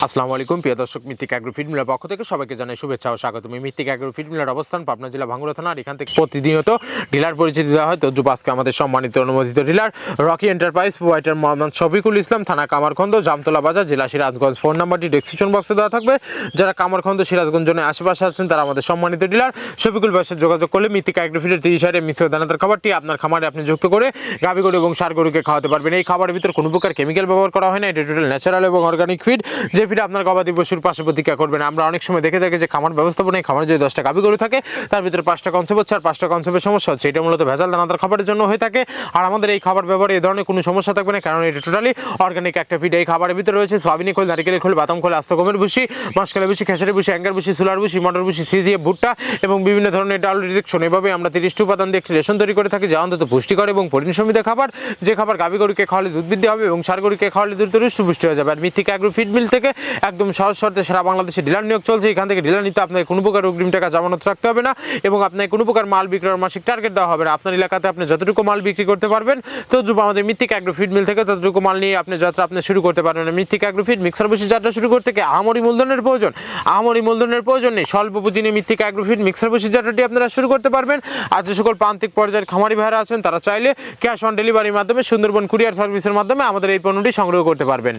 আসসালামু আলাইকুম প্রিয় দর্শক, মিত্তিক অ্যাগ্রো ফিড মিলের পক্ষ থেকে সবাইকে জানাই শুভেচ্ছা ও স্বাগত। মিত্তিক অ্যাগ্রো ফিড মিলের অবস্থান পাবনা জেলা ভাঙ্গুড়া থানা, আর এখান থেকে প্রতিনিয়ত ডিলার পরিচিতি দেওয়া হয়। তো আজকে আমাদের সম্মানিত অনুমোদিত dealer Rocky enterprise provider Mohammad Shafiqul Islam, থানা কামারখন্দ, জামতলা বাজার, জেলা সিরাজগঞ্জ। ফোন নাম্বারটি ডেসক্রিপশন বক্সে দেওয়া থাকবে। যারা কামারখন্দ সিরাজগঞ্জ জোনের আশেপাশে আছেন তারা আমাদের সম্মানিত ডিলার শফিকুল ভাইয়ের সাথে যোগাযোগ করলে মিত্তিক অ্যাগ্রো ফিডের 30 মিশ্র দানাদার খাবারটি আপনার খামারে আপনি যুক্ত করে গাভী গরু এবং ষাঁড় গরুকে খাওয়াতে পারবেন। এই খাবারের ভিতর কোনো প্রকার কেমিক্যাল ব্যবহার করা হয় না। এটা টোটাল ন্যাচারাল এবং অর্গানিক ফিড, যে ফিড আপনার গবাদি পশুর পাশে প্রতিক্রিয়া করবে না। আমরা অনেক সময় দেখে থাকি যে খামার ব্যবস্থাপনায় খামারে যদি 10টা গাভী গরু থাকে তার ভিতরে 5টা কনসেপ্ট হচ্ছে, আর 5টা কনসেপ্টের সমস্যা হচ্ছে। এটা মূলত ভেজাল দানাদার খাবারের জন্য হয়ে থাকে। আর আমাদের এই খাবার ব্যবহারে এই ধরনের কোনো সমস্যা থাকবে না, কারণ এটা টোটালি অর্গানিক একটা ফিড। এই খাবারের ভিতরে রয়েছে সোয়াবিনী খোল, নারিকেলের খোল, বাদাম খোল, আস্ত গমের ভুসি, মাসকালের ভুসি, খেসারি ভুসি, অ্যাঙ্গার ভুসি, সোলার ভুসি, মটর ভুসি, সিজিএ ভুট্টা এবং বিভিন্ন ধরনের ডাল রিজেকশন। এভাবে আমরা 30টি উপাদান দিয়ে একটি রেশন তৈরি করে থাকি, যা অন্তত পুষ্টিকর এবং পরিণসমিত খাবার, যে খাবার গাভী গরুকে খাওয়ালে দুধ বৃদ্ধি হবে এবং ষাঁড় গরুকে খাওয়ালে দ্রুত সুপুষ্টি হয়ে যাবে। আর মিত্তিক অ্যাগ্রো ফিড মিল থেকে একদম সহজ শর্তে সারা বাংলাদেশে ডিলার নিয়োগ চলছে। এখান থেকে ডিলার নিতে আপনাকে কোনো প্রকার অগ্রিম টাকা জামানত রাখতে হবে না এবং আপনাকে কোনো প্রকার মাল বিক্রয়ের মাসিক টার্গেট দেওয়া হবে না। আপনার এলাকাতে আপনি যতটুকু মাল বিক্রি করতে পারবেন আমাদের মিত্তিক অ্যাগ্রো ফিড মিল থেকে ততটুকু মাল নিয়ে আপনি যাত্রা আপনি শুরু করতে পারবেন। মিত্তিক অ্যাগ্রো ফিড মিক্সার বসে যাত্রা শুরু করতে গিয়ে আহামরি মূলধনের প্রয়োজন নেই। স্বল্প পুঁজি নিয়ে মিত্তিক অ্যাগ্রো ফিড মিক্সার বসে যাত্রাটি আপনারা শুরু করতে পারবেন। আর যে সকল প্রান্তিক পর্যায়ের খামারি ভাইরা আছেন তারা চাইলে ক্যাশ অন ডেলিভারির মাধ্যমে সুন্দরবন কুরিয়ার সার্ভিসের মাধ্যমে আমাদের এই পণ্যটি সংগ্রহ করতে পারবেন।